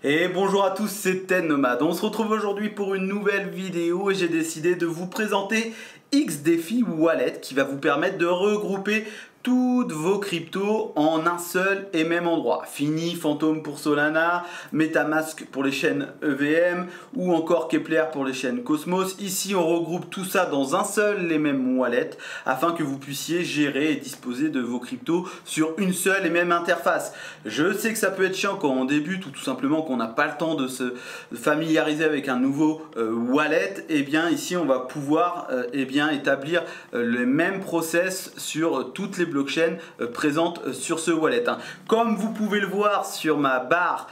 Et bonjour à tous, c'est Ten Nomad. On se retrouve aujourd'hui pour une nouvelle vidéo et j'ai décidé de vous présenter XDefi Wallet qui va vous permettre de regrouper toutes vos cryptos en un seul et même endroit. Fini Phantom pour Solana, Metamask pour les chaînes EVM ou encore Keplr pour les chaînes Cosmos. Ici, on regroupe tout ça dans un seul et même wallet afin que vous puissiez gérer et disposer de vos cryptos sur une seule et même interface. Je sais que ça peut être chiant quand on débute ou tout simplement qu'on n'a pas le temps de se familiariser avec un nouveau wallet. Et bien ici, on va pouvoir établir le même process sur toutes les blockchain présente sur ce wallet. Comme vous pouvez le voir sur ma barre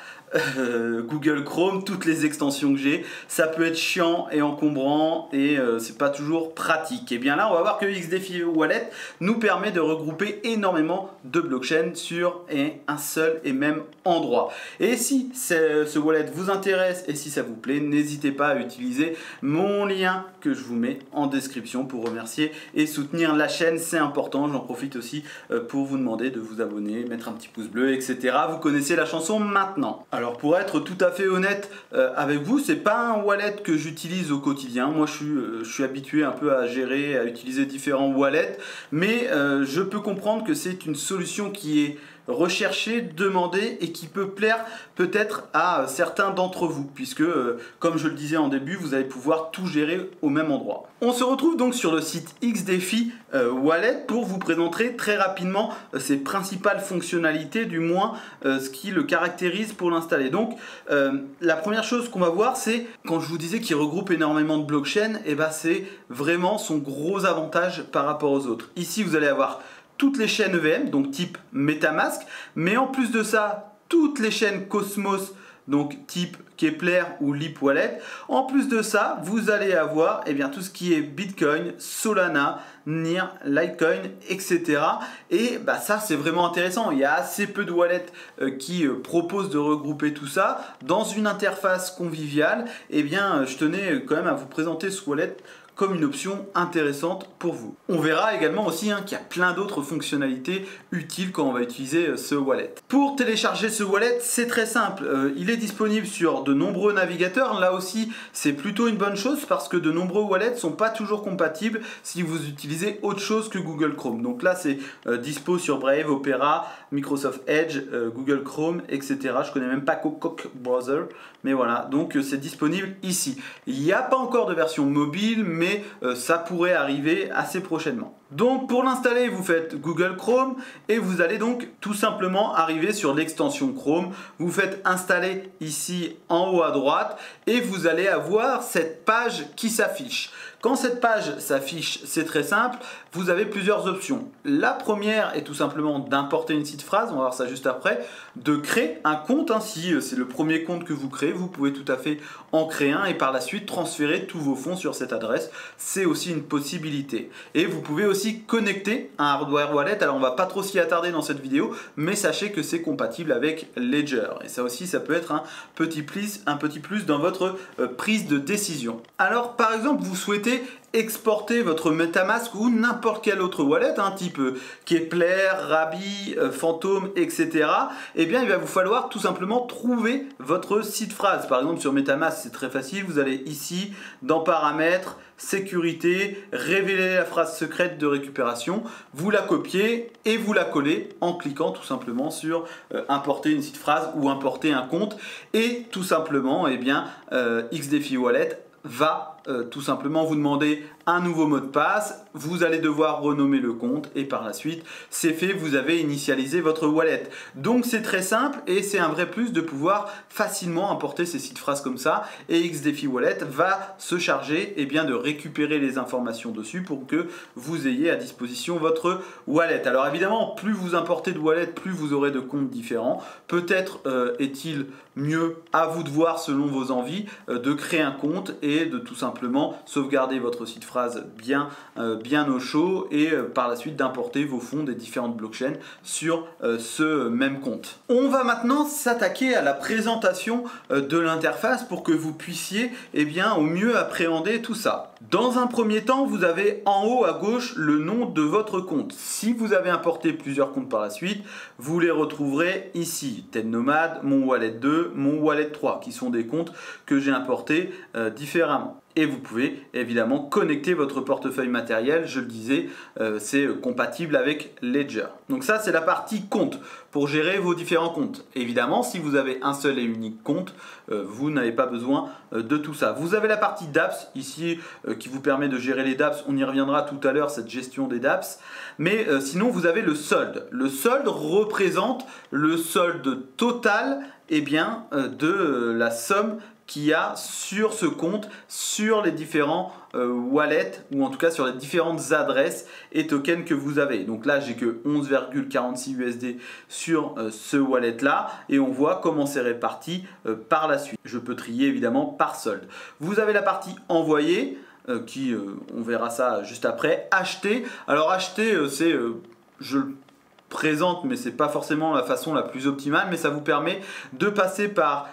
Google Chrome, toutes les extensions que j'ai, ça peut être chiant et encombrant et c'est pas toujours pratique. Et bien là, on va voir que XDefi Wallet nous permet de regrouper énormément de blockchains sur un seul et même endroit. Et si ce wallet vous intéresse et si ça vous plaît, n'hésitez pas à utiliser mon lien que je vous mets en description pour remercier et soutenir la chaîne, c'est important. J'en profite aussi pour vous demander de vous abonner, mettre un petit pouce bleu, etc. Vous connaissez la chanson maintenant. Alors pour être tout à fait honnête avec vous, c'est pas un wallet que j'utilise au quotidien. Moi je suis habitué un peu à gérer, à utiliser différents wallets, mais je peux comprendre que c'est une solution qui est recherché, demandé et qui peut plaire peut-être à certains d'entre vous puisque comme je le disais en début, vous allez pouvoir tout gérer au même endroit. On se retrouve donc sur le site XDefi Wallet pour vous présenter très rapidement ses principales fonctionnalités, du moins ce qui le caractérise pour l'installer. Donc la première chose qu'on va voir, c'est quand je vous disais qu'il regroupe énormément de blockchains, et ben c'est vraiment son gros avantage par rapport aux autres. Ici vous allez avoir toutes les chaînes EVM, donc type Metamask, mais en plus de ça, toutes les chaînes Cosmos, donc type Keplr ou Leap Wallet. En plus de ça, vous allez avoir tout ce qui est Bitcoin, Solana, NIR, Litecoin, etc. Et ça, c'est vraiment intéressant. Il y a assez peu de wallets qui proposent de regrouper tout ça dans une interface conviviale. Je tenais quand même à vous présenter ce wallet comme une option intéressante pour vous. On verra également aussi qu'il y a plein d'autres fonctionnalités utiles quand on va utiliser ce wallet. Pour télécharger ce wallet, c'est très simple. Il est disponible sur de nombreux navigateurs. Là aussi, c'est plutôt une bonne chose parce que de nombreux wallets ne sont pas toujours compatibles si vous utilisez autre chose que Google Chrome. Donc là, c'est dispo sur Brave, Opera, Microsoft Edge, Google Chrome, etc. Je connais même pas Coq Browser, mais voilà. Donc c'est disponible ici. Il n'y a pas encore de version mobile, mais ça pourrait arriver assez prochainement. Donc pour l'installer, vous faites Google Chrome et vous allez donc tout simplement arriver sur l'extension Chrome. Vous faites installer ici en haut à droite et vous allez avoir cette page qui s'affiche. Quand cette page s'affiche, c'est très simple, vous avez plusieurs options. La première est tout simplement d'importer une petite phrase, on va voir ça juste après, de créer un compte. Si c'est le premier compte que vous créez, vous pouvez tout à fait en créer un et par la suite transférer tous vos fonds sur cette adresse. C'est aussi une possibilité. Et vous pouvez aussi connecter un hardware wallet. Alors on va pas trop s'y attarder dans cette vidéo, mais sachez que c'est compatible avec Ledger. Et ça aussi, ça peut être un petit plus dans votre prise de décision. Alors par exemple, vous souhaitez exporter votre Metamask ou n'importe quel autre wallet, type Keplr, Rabby, Phantom, etc. Il va vous falloir tout simplement trouver votre site phrase. Par exemple sur Metamask, c'est très facile, vous allez ici dans Paramètres, Sécurité, révéler la phrase secrète de récupération, vous la copiez et vous la collez en cliquant tout simplement sur importer une site phrase ou importer un compte et tout simplement XDefi Wallet va tout simplement vous demander un nouveau mot de passe, vous allez devoir renommer le compte et par la suite c'est fait, vous avez initialisé votre wallet. Donc c'est très simple et c'est un vrai plus de pouvoir facilement importer ces sites phrases comme ça et XDefi Wallet va se charger de récupérer les informations dessus pour que vous ayez à disposition votre wallet. Alors évidemment, plus vous importez de wallet, plus vous aurez de comptes différents. Peut-être est-il mieux, à vous de voir selon vos envies, de créer un compte et de tout simplement sauvegarder votre site phrase bien au chaud et par la suite d'importer vos fonds des différentes blockchains sur ce même compte. On va maintenant s'attaquer à la présentation de l'interface pour que vous puissiez au mieux appréhender tout ça. Dans un premier temps, vous avez en haut à gauche le nom de votre compte. Si vous avez importé plusieurs comptes par la suite, vous les retrouverez ici. TEDnomad, mon Wallet 2, mon Wallet 3, qui sont des comptes que j'ai importés différemment. Et vous pouvez évidemment connecter votre portefeuille matériel, je le disais, c'est compatible avec Ledger. Donc ça, c'est la partie compte pour gérer vos différents comptes. Évidemment, si vous avez un seul et unique compte, vous n'avez pas besoin de tout ça. Vous avez la partie dApps ici qui vous permet de gérer les dApps. On y reviendra tout à l'heure, cette gestion des dApps. Mais sinon, vous avez le solde. Le solde représente le solde total de la somme qu'il y a sur ce compte, sur les différents wallets, ou en tout cas sur les différentes adresses et tokens que vous avez. Donc là, j'ai que 11,46 USD sur ce wallet là, et on voit comment c'est réparti par la suite. Je peux trier évidemment par solde. Vous avez la partie envoyé, on verra ça juste après. Acheter, alors acheter, je le présente, mais c'est pas forcément la façon la plus optimale, mais ça vous permet de passer par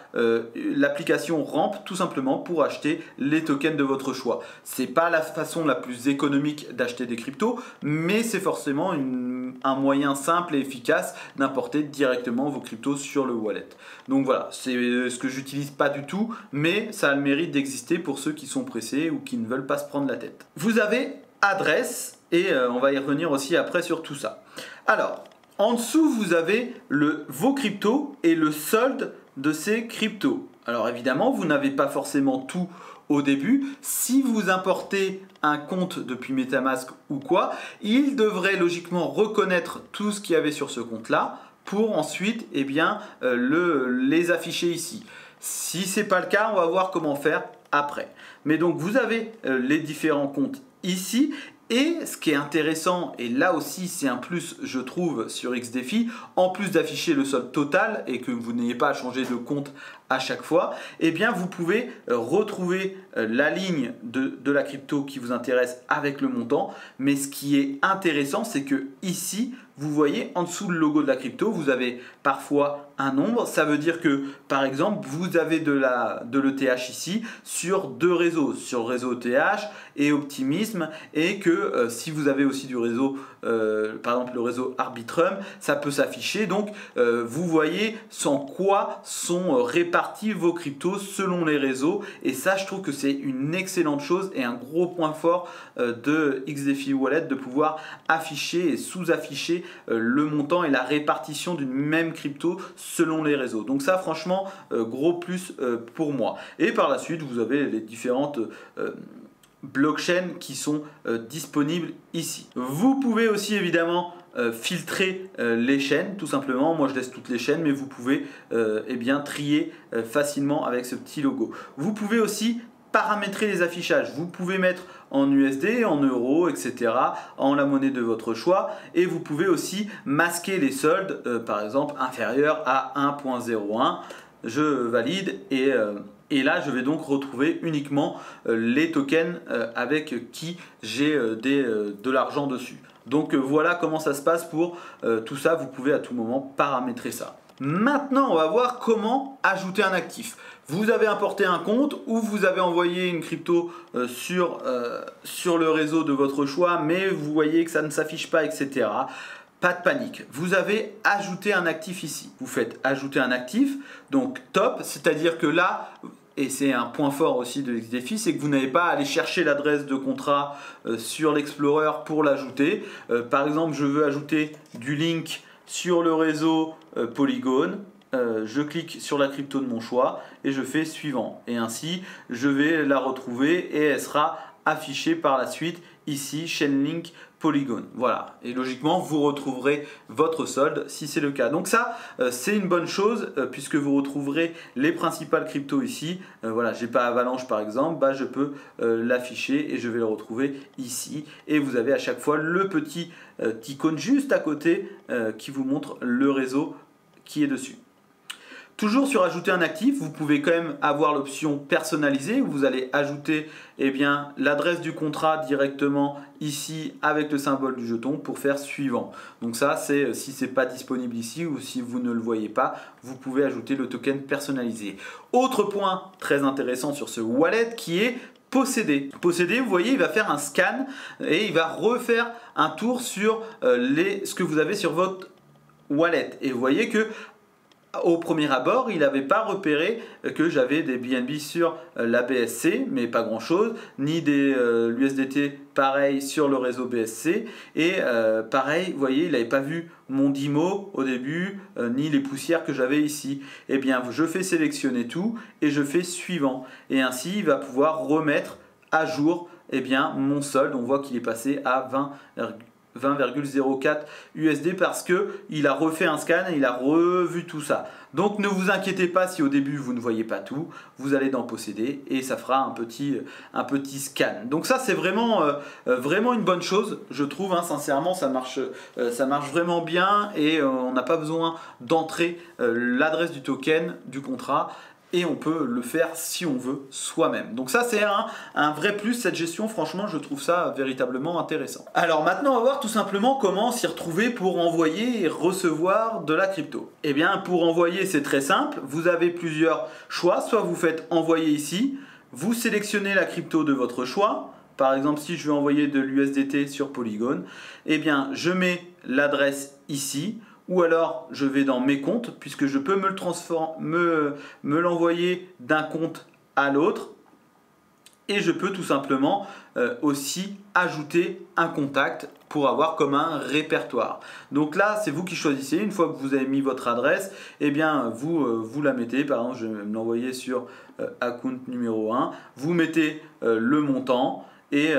l'application Ramp tout simplement pour acheter les tokens de votre choix. C'est pas la façon la plus économique d'acheter des cryptos, mais c'est forcément un moyen simple et efficace d'importer directement vos cryptos sur le wallet. Donc voilà, c'est ce que j'utilise pas du tout, mais ça a le mérite d'exister pour ceux qui sont pressés ou qui ne veulent pas se prendre la tête. Vous avez adresse et on va y revenir aussi après sur tout ça. Alors, en dessous, vous avez vos cryptos et le solde de ces cryptos. Alors évidemment, vous n'avez pas forcément tout au début. Si vous importez un compte depuis MetaMask ou quoi, il devrait logiquement reconnaître tout ce qu'il y avait sur ce compte-là pour ensuite les afficher ici. Si ce n'est pas le cas, on va voir comment faire après. Mais donc, vous avez les différents comptes ici. Et ce qui est intéressant, et là aussi c'est un plus je trouve sur XDefi, en plus d'afficher le solde total et que vous n'ayez pas à changer de compte à chaque fois, eh bien vous pouvez retrouver la ligne de la crypto qui vous intéresse avec le montant. Mais ce qui est intéressant, c'est que ici, vous voyez en dessous le logo de la crypto, vous avez parfois un nombre. Ça veut dire que par exemple, vous avez de l'ETH ici sur deux réseaux, sur le réseau ETH et Optimism, et que si vous avez aussi du réseau, par exemple le réseau Arbitrum, ça peut s'afficher. Donc vous voyez sans quoi sont répartis vos cryptos selon les réseaux, et ça je trouve que c'est une excellente chose et un gros point fort de XDefi Wallet de pouvoir afficher et sous-afficher le montant et la répartition d'une même crypto selon les réseaux. Donc ça franchement gros plus pour moi. Et par la suite vous avez les différentes blockchains qui sont disponibles ici. Vous pouvez aussi évidemment filtrer les chaînes tout simplement. Moi je laisse toutes les chaînes, mais vous pouvez trier facilement avec ce petit logo. Vous pouvez aussi paramétrer les affichages. Vous pouvez mettre en USD, en euros, etc. en la monnaie de votre choix, et vous pouvez aussi masquer les soldes par exemple inférieurs à 1.01. Je valide et là, je vais donc retrouver uniquement les tokens avec qui j'ai de l'argent dessus. Donc voilà comment ça se passe pour tout ça. Vous pouvez à tout moment paramétrer ça. Maintenant, on va voir comment ajouter un actif. Vous avez importé un compte ou vous avez envoyé une crypto sur le réseau de votre choix, mais vous voyez que ça ne s'affiche pas, etc. Pas de panique, vous avez ajouté un actif ici. Vous faites ajouter un actif, donc top, c'est-à-dire que là, et c'est un point fort aussi de XDefi, c'est que vous n'avez pas à aller chercher l'adresse de contrat sur l'Explorer pour l'ajouter. Par exemple, je veux ajouter du link sur le réseau Polygon. Je clique sur la crypto de mon choix et je fais suivant. Et ainsi, je vais la retrouver et elle sera affichée par la suite ici, Chainlink Polygon. Voilà, et logiquement vous retrouverez votre solde si c'est le cas. Donc ça c'est une bonne chose puisque vous retrouverez les principales cryptos ici. Voilà, j'ai pas Avalanche par exemple, je peux l'afficher et je vais le retrouver ici. Et vous avez à chaque fois le petit icône juste à côté qui vous montre le réseau qui est dessus. Toujours sur ajouter un actif, vous pouvez quand même avoir l'option personnalisée où vous allez ajouter l'adresse du contrat directement ici avec le symbole du jeton pour faire suivant. Donc ça, c'est si ce n'est pas disponible ici ou si vous ne le voyez pas, vous pouvez ajouter le token personnalisé. Autre point très intéressant sur ce wallet qui est posséder. Posséder, vous voyez, il va faire un scan et il va refaire un tour sur ce que vous avez sur votre wallet. Et vous voyez que au premier abord, il n'avait pas repéré que j'avais des BNB sur la BSC, mais pas grand chose, ni des l'USDT pareil sur le réseau BSC, et pareil, vous voyez, il n'avait pas vu mon DIMO au début, ni les poussières que j'avais ici. Eh bien, je fais sélectionner tout et je fais suivant. Et ainsi, il va pouvoir remettre à jour eh bien, mon solde. On voit qu'il est passé à 20,04 USD parce qu'il a refait un scan et il a revu tout ça. Donc ne vous inquiétez pas si au début vous ne voyez pas tout, vous allez dans posséder et ça fera un petit scan. Donc ça c'est vraiment une bonne chose, je trouve, hein, sincèrement ça marche vraiment bien et on n'a pas besoin d'entrer l'adresse du token du contrat. Et on peut le faire si on veut soi-même. Donc ça c'est un vrai plus, cette gestion, franchement je trouve ça véritablement intéressant. Alors maintenant on va voir tout simplement comment s'y retrouver pour envoyer et recevoir de la crypto. Eh bien pour envoyer c'est très simple, vous avez plusieurs choix, soit vous faites envoyer ici, vous sélectionnez la crypto de votre choix. Par exemple si je veux envoyer de l'USDT sur Polygon, eh bien je mets l'adresse ici. Ou alors je vais dans mes comptes puisque je peux me l'envoyer d'un compte à l'autre. Et je peux tout simplement aussi ajouter un contact pour avoir comme un répertoire. Donc là, c'est vous qui choisissez. Une fois que vous avez mis votre adresse, eh bien vous la mettez. Par exemple, je vais me l'envoyer sur account numéro 1. Vous mettez le montant et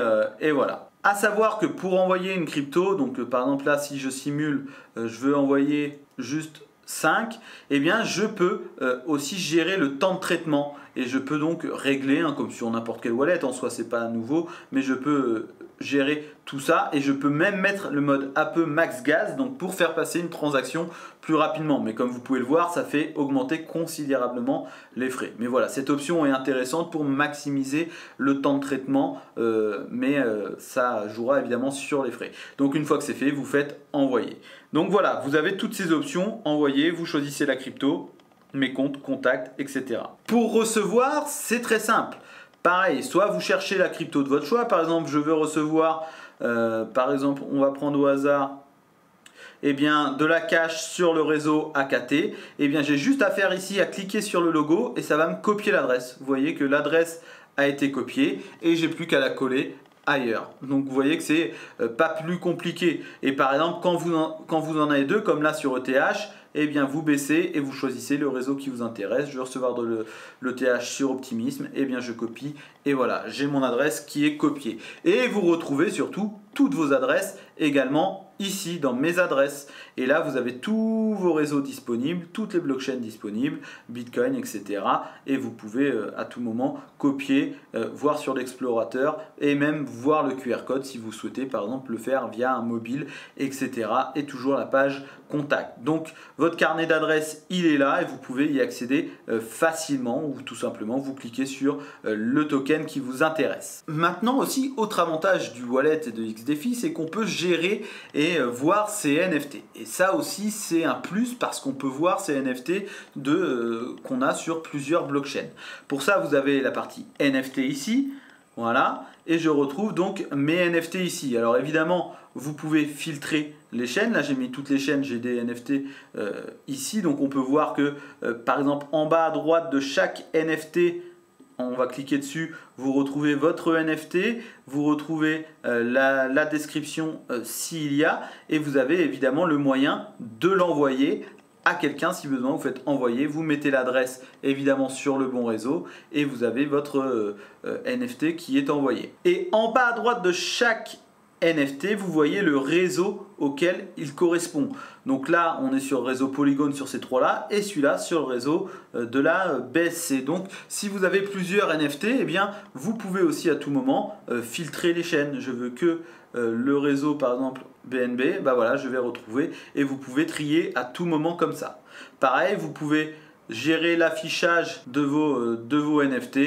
voilà. À savoir que pour envoyer une crypto, donc par exemple là si je simule, je veux envoyer juste 5, eh bien je peux aussi gérer le temps de traitement et je peux donc régler, hein, comme sur n'importe quelle wallet, en soi c'est pas nouveau, mais je peux gérer tout ça et je peux même mettre le mode AP max gas donc pour faire passer une transaction plus rapidement. Mais comme vous pouvez le voir, ça fait augmenter considérablement les frais. Mais voilà, cette option est intéressante pour maximiser le temps de traitement, mais ça jouera évidemment sur les frais. Donc une fois que c'est fait, vous faites envoyer. Donc voilà, vous avez toutes ces options, envoyer, vous choisissez la crypto, mes comptes, contacts, etc. Pour recevoir, c'est très simple. Pareil, soit vous cherchez la crypto de votre choix, par exemple je veux recevoir, par exemple on va prendre au hasard, eh bien, de la cash sur le réseau AKT, eh bien j'ai juste à faire ici à cliquer sur le logo et ça va me copier l'adresse. Vous voyez que l'adresse a été copiée et j'ai plus qu'à la coller ailleurs. Donc vous voyez que c'est pas plus compliqué. Et par exemple quand vous en avez deux comme là sur ETH, eh bien vous baissez et vous choisissez le réseau qui vous intéresse. Je veux recevoir de l'ETH sur Optimisme, eh bien je copie et voilà, j'ai mon adresse qui est copiée. Et vous retrouvez surtout toutes vos adresses également ici dans mes adresses. Et là vous avez tous vos réseaux disponibles, toutes les blockchains disponibles, Bitcoin, etc. Et vous pouvez à tout moment copier, voir sur l'explorateur et même voir le QR code si vous souhaitez par exemple le faire via un mobile, etc. Et toujours la page contact. Donc votre carnet d'adresses il est là et vous pouvez y accéder facilement ou tout simplement vous cliquez sur le token qui vous intéresse. Maintenant aussi, autre avantage du wallet et de XDefi, c'est qu'on peut gérer et voir ces NFT. Et ça aussi c'est un plus parce qu'on peut voir ces NFT qu'on a sur plusieurs blockchains. Pour ça vous avez la partie NFT ici, voilà, et je retrouve donc mes NFT ici. Alors évidemment vous pouvez filtrer les chaînes, là j'ai mis toutes les chaînes, j'ai des NFT ici, donc on peut voir que par exemple en bas à droite de chaque NFT, on va cliquer dessus, vous retrouvez votre NFT, vous retrouvez la description s'il y a, et vous avez évidemment le moyen de l'envoyer à quelqu'un si besoin. Vous faites envoyer, vous mettez l'adresse évidemment sur le bon réseau et vous avez votre NFT qui est envoyé. Et en bas à droite de chaque NFT, vous voyez le réseau auquel il correspond. Donc là, on est sur le réseau Polygon sur ces trois-là et celui-là sur le réseau de la BSC. Donc, si vous avez plusieurs NFT, eh bien, vous pouvez aussi à tout moment filtrer les chaînes. Je veux que le réseau, par exemple, BNB, bah voilà, je vais retrouver et vous pouvez trier à tout moment comme ça. Pareil, vous pouvez gérer l'affichage de vos NFT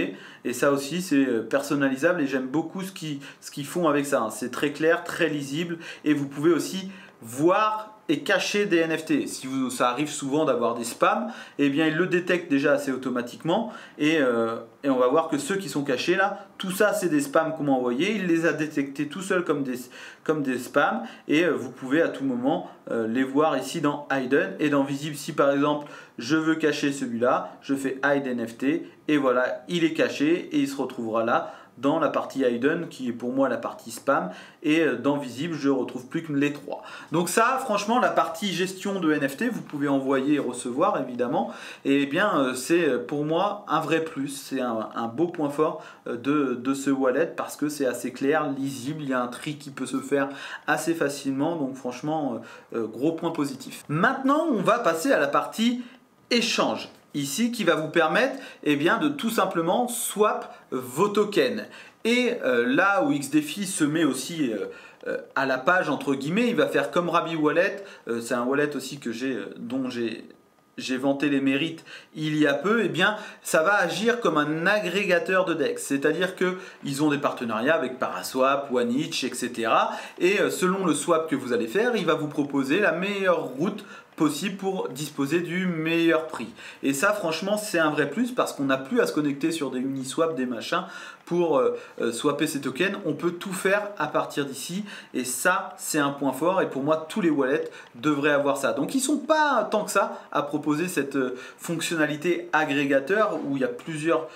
et ça aussi c'est personnalisable et j'aime beaucoup ce qu'ils font avec ça. C'est très clair, très lisible et vous pouvez aussi voir et cacher des NFT. Si ça arrive souvent d'avoir des spams, eh bien il le détecte déjà assez automatiquement et on va voir que ceux qui sont cachés là, tout ça c'est des spams qu'on m'a envoyés, il les a détectés tout seul comme des spams et vous pouvez à tout moment les voir ici dans Hidden et dans Visible. Si par exemple je veux cacher celui-là, je fais Hide NFT et voilà, il est caché et il se retrouvera là dans la partie Hidden qui est pour moi la partie spam et dans Visible je retrouve plus que les trois. Donc ça franchement la partie gestion de NFT vous pouvez envoyer et recevoir évidemment et bien c'est pour moi un vrai plus, c'est un beau point fort de ce wallet parce que c'est assez clair, lisible, il y a un tri qui peut se faire assez facilement donc franchement gros point positif. Maintenant on va passer à la partie échange. Ici qui va vous permettre bien, de tout simplement swap vos tokens. Et là où XDefi se met aussi à la page entre guillemets, il va faire comme Rabby Wallet, c'est un wallet aussi que dont j'ai vanté les mérites il y a peu, et bien ça va agir comme un agrégateur de DEX, c'est-à-dire qu'ils ont des partenariats avec Paraswap, OneInch, etc. Et selon le swap que vous allez faire, il va vous proposer la meilleure route possible pour disposer du meilleur prix. Et ça franchement c'est un vrai plus parce qu'on n'a plus à se connecter sur des Uniswap, des machins pour swapper ces tokens. On peut tout faire à partir d'ici et ça c'est un point fort et pour moi tous les wallets devraient avoir ça. Donc ils sont pas tant que ça à proposer cette fonctionnalité agrégateur où il y a plusieurs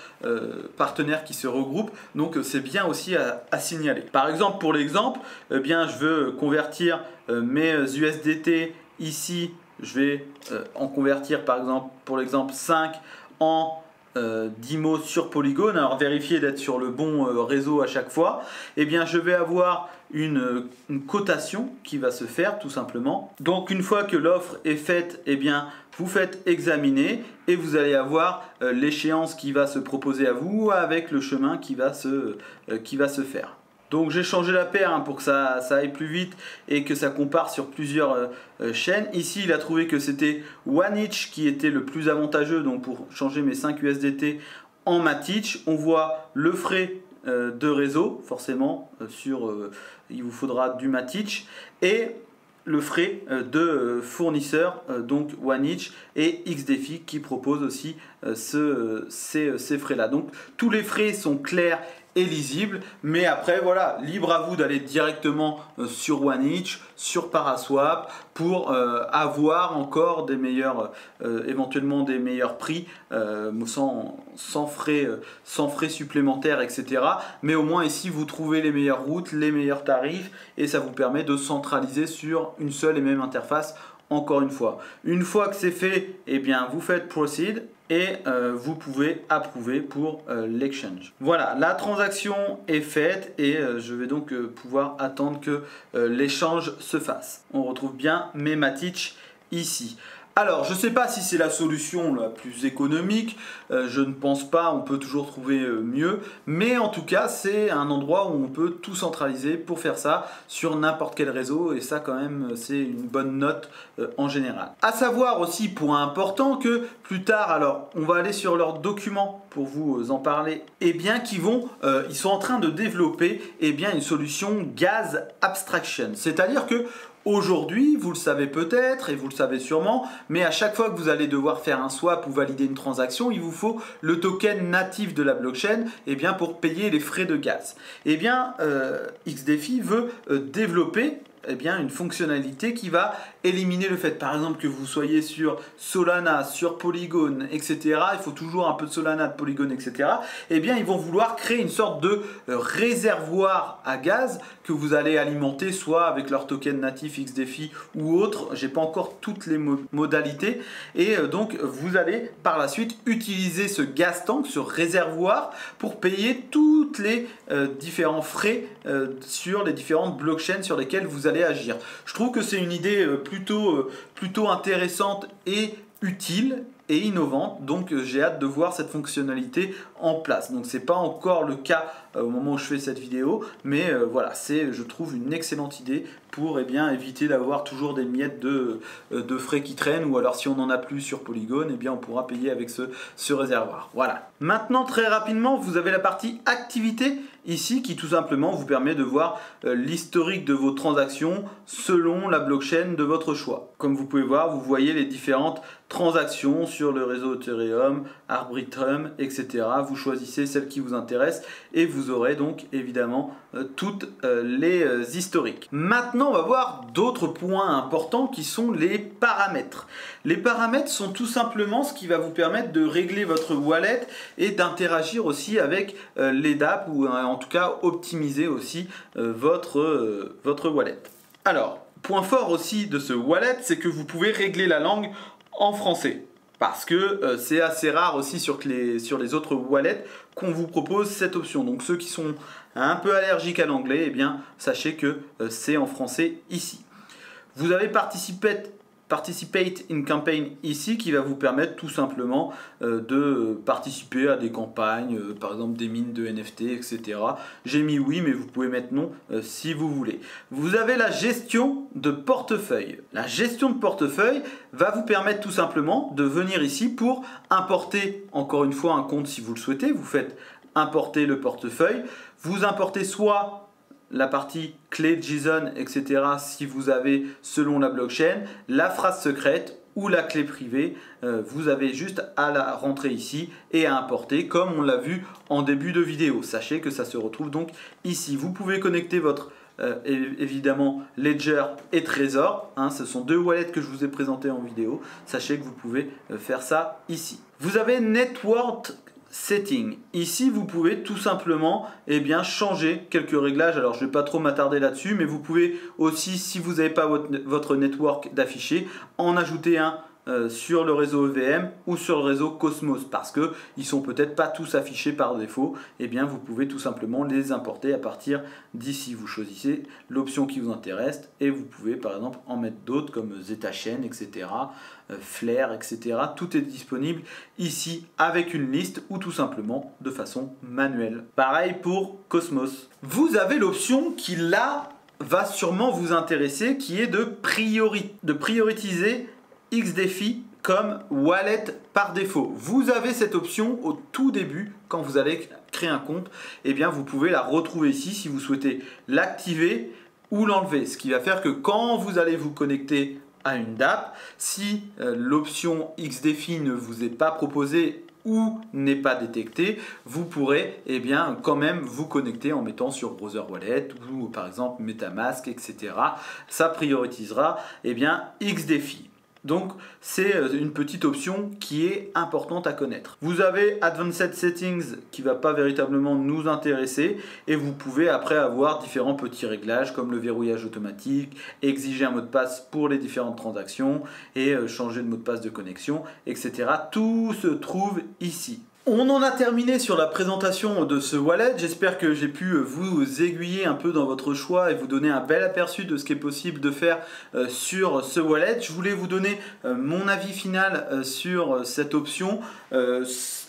partenaires qui se regroupent. Donc c'est bien aussi à signaler. Par exemple pour l'exemple, bien je veux convertir mes USDT ici. Je vais en convertir par exemple pour l'exemple 5 en d'IMO sur Polygon. Alors vérifier d'être sur le bon réseau à chaque fois. Et bien je vais avoir une cotation qui va se faire tout simplement. Donc une fois que l'offre est faite, et bien vous faites examiner et vous allez avoir l'échéance qui va se proposer à vous avec le chemin qui va se faire. Donc j'ai changé la paire pour que ça aille plus vite et que ça compare sur plusieurs chaînes. Ici il a trouvé que c'était OneInch qui était le plus avantageux donc pour changer mes 5 USDT en Matic. On voit le frais de réseau forcément il vous faudra du Matic et le frais de fournisseur donc OneInch et XDefi qui propose aussi ces frais là. Donc tous les frais sont clairs et lisible, mais après voilà, libre à vous d'aller directement sur OneInch, sur Paraswap pour avoir encore des meilleurs, éventuellement des meilleurs prix sans frais supplémentaires, etc. Mais au moins ici vous trouvez les meilleures routes, les meilleurs tarifs et ça vous permet de centraliser sur une seule et même interface. Encore une fois que c'est fait, eh bien vous faites Proceed et vous pouvez approuver pour l'exchange. Voilà, la transaction est faite et je vais donc pouvoir attendre que l'échange se fasse. On retrouve bien mes Matic ici. Alors, je ne sais pas si c'est la solution la plus économique, je ne pense pas, on peut toujours trouver mieux, mais en tout cas, c'est un endroit où on peut tout centraliser pour faire ça sur n'importe quel réseau, et ça quand même, c'est une bonne note en général. À savoir aussi, point important, que plus tard, alors, on va aller sur leurs documents pour vous en parler, et bien ils sont en train de développer une solution Gas Abstraction, c'est-à-dire que aujourd'hui, vous le savez peut-être et vous le savez sûrement, mais à chaque fois que vous allez devoir faire un swap ou valider une transaction, il vous faut le token natif de la blockchain pour payer les frais de gaz. XDefi veut développer une fonctionnalité qui va éliminer le fait, par exemple, que vous soyez sur Solana, sur Polygon, etc. Il faut toujours un peu de Solana, de Polygon, etc. Ils vont vouloir créer une sorte de réservoir à gaz que vous allez alimenter soit avec leur token natif XDefi ou autre. J'ai pas encore toutes les modalités. Et donc, vous allez par la suite utiliser ce gas tank, ce réservoir, pour payer toutes les différents frais sur les différentes blockchains sur lesquelles vous allez agir. Je trouve que c'est une idée plutôt intéressante et utile et innovante, donc j'ai hâte de voir cette fonctionnalité en place. Donc c'est pas encore le cas au moment où je fais cette vidéo, mais voilà, c'est, je trouve, une excellente idée pour éviter d'avoir toujours des miettes de frais qui traînent, ou alors si on n'en a plus sur Polygon, on pourra payer avec ce réservoir. Voilà. Maintenant, très rapidement, vous avez la partie activité ici qui tout simplement vous permet de voir l'historique de vos transactions selon la blockchain de votre choix. Comme vous pouvez voir, vous voyez les différentes transactions sur le réseau Ethereum, Arbitrum, etc. Vous choisissez celle qui vous intéresse et vous aurez donc évidemment toutes les historiques. Maintenant, on va voir d'autres points importants qui sont les paramètres. Les paramètres sont tout simplement ce qui va vous permettre de régler votre wallet et d'interagir aussi avec les dApps, ou en tout cas optimiser aussi votre wallet. Alors, point fort aussi de ce wallet, c'est que vous pouvez régler la langue en français. Parce que c'est assez rare aussi sur les autres wallets qu'on vous propose cette option. Donc ceux qui sont un peu allergiques à l'anglais, sachez que c'est en français ici. Vous avez Participate in Campaign ici qui va vous permettre tout simplement de participer à des campagnes, par exemple des mines de NFT, etc. J'ai mis oui, mais vous pouvez mettre non si vous voulez. Vous avez la gestion de portefeuille. La gestion de portefeuille va vous permettre tout simplement de venir ici pour importer encore une fois un compte si vous le souhaitez. Vous faites importer le portefeuille. Vous importez soit la partie clé JSON, etc. si vous avez selon la blockchain, la phrase secrète ou la clé privée, vous avez juste à la rentrer ici et à importer comme on l'a vu en début de vidéo. Sachez que ça se retrouve donc ici. Vous pouvez connecter votre évidemment Ledger et Trésor, ce sont deux wallets que je vous ai présentés en vidéo. Sachez que vous pouvez faire ça ici. Vous avez Network Setting. Ici, vous pouvez tout simplement changer quelques réglages. Alors, je ne vais pas trop m'attarder là-dessus, mais vous pouvez aussi, si vous n'avez pas votre network d'afficher, en ajouter un sur le réseau EVM ou sur le réseau Cosmos, parce qu'ils ne sont peut-être pas tous affichés par défaut. Vous pouvez tout simplement les importer à partir d'ici. Vous choisissez l'option qui vous intéresse et vous pouvez par exemple en mettre d'autres comme ZetaChain, etc. Flare, etc. Tout est disponible ici avec une liste ou tout simplement de façon manuelle. Pareil pour Cosmos. Vous avez l'option qui là va sûrement vous intéresser, qui est de prioriser XDefi comme wallet par défaut. Vous avez cette option au tout début quand vous allez créer un compte. Vous pouvez la retrouver ici si vous souhaitez l'activer ou l'enlever. Ce qui va faire que quand vous allez vous connecter à une dApp, si l'option XDefi ne vous est pas proposée ou n'est pas détectée, vous pourrez quand même vous connecter en mettant sur Browser Wallet ou par exemple MetaMask, etc. Ça prioritisera XDefi. Donc c'est une petite option qui est importante à connaître. Vous avez Advanced Settings qui ne va pas véritablement nous intéresser et vous pouvez après avoir différents petits réglages comme le verrouillage automatique, exiger un mot de passe pour les différentes transactions et changer de mot de passe de connexion, etc. Tout se trouve ici. On en a terminé sur la présentation de ce wallet. J'espère que j'ai pu vous aiguiller un peu dans votre choix et vous donner un bel aperçu de ce qui est possible de faire sur ce wallet. Je voulais vous donner mon avis final sur cette option.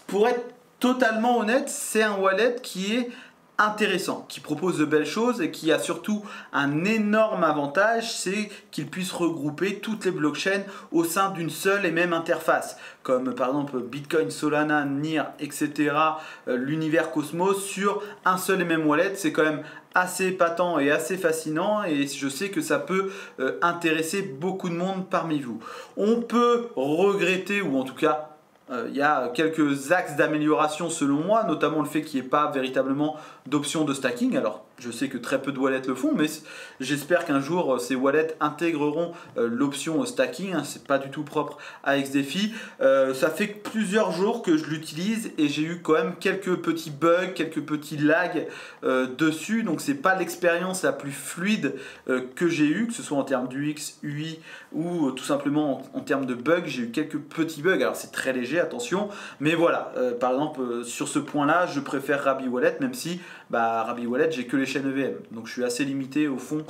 Pour être totalement honnête, c'est un wallet qui est intéressant, qui propose de belles choses et qui a surtout un énorme avantage, c'est qu'il puisse regrouper toutes les blockchains au sein d'une seule et même interface, comme par exemple Bitcoin, Solana, NIR, etc., l'univers Cosmos sur un seul et même wallet. C'est quand même assez épatant et assez fascinant et je sais que ça peut intéresser beaucoup de monde parmi vous. On peut regretter, ou en tout cas il y a quelques axes d'amélioration selon moi, notamment le fait qu'il n'y ait pas véritablement d'option de stacking. Alors je sais que très peu de wallets le font, mais j'espère qu'un jour ces wallets intégreront l'option stacking. C'est pas du tout propre à XDefi. Ça fait plusieurs jours que je l'utilise et j'ai eu quand même quelques petits bugs, quelques petits lags dessus. Donc c'est pas l'expérience la plus fluide que j'ai eu, que ce soit en termes d'UX, UI ou tout simplement en termes de bugs. J'ai eu quelques petits bugs. Alors c'est très léger, attention, mais voilà. Par exemple sur ce point-là, je préfère Rabi Wallet, même si Rabi Wallet j'ai que les chaînes EVM, donc je suis assez limité au fond,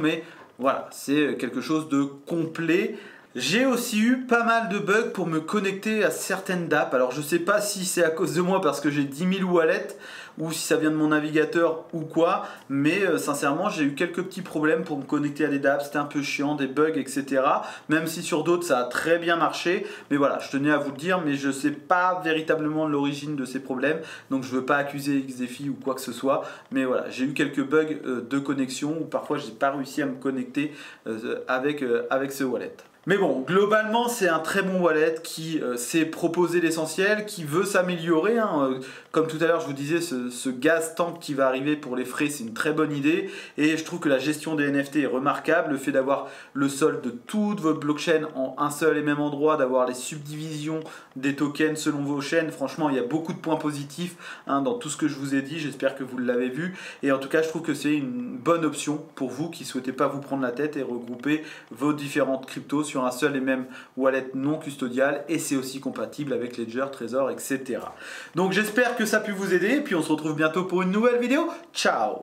mais voilà, c'est quelque chose de complet. J'ai aussi eu pas mal de bugs pour me connecter à certaines dApps. Alors je sais pas si c'est à cause de moi parce que j'ai 10 000 wallets ou si ça vient de mon navigateur ou quoi, mais sincèrement j'ai eu quelques petits problèmes pour me connecter à des dApps, c'était un peu chiant, des bugs, etc. Même si sur d'autres ça a très bien marché, mais voilà, je tenais à vous le dire, mais je sais pas véritablement l'origine de ces problèmes, donc je veux pas accuser XDefi ou quoi que ce soit, mais voilà, j'ai eu quelques bugs de connexion où parfois j'ai pas réussi à me connecter avec ce wallet. Mais bon, globalement, c'est un très bon wallet qui sait proposer l'essentiel, qui veut s'améliorer. Comme tout à l'heure, je vous disais, ce gas tank qui va arriver pour les frais, c'est une très bonne idée. Et je trouve que la gestion des NFT est remarquable. Le fait d'avoir le solde de toute votre blockchain en un seul et même endroit, d'avoir les subdivisions des tokens selon vos chaînes, franchement, il y a beaucoup de points positifs dans tout ce que je vous ai dit. J'espère que vous l'avez vu. Et en tout cas, je trouve que c'est une bonne option pour vous qui ne souhaitez pas vous prendre la tête et regrouper vos différentes cryptos sur un seul et même wallet non custodial, et c'est aussi compatible avec Ledger, Trezor, etc. Donc j'espère que ça a pu vous aider, et puis on se retrouve bientôt pour une nouvelle vidéo. Ciao!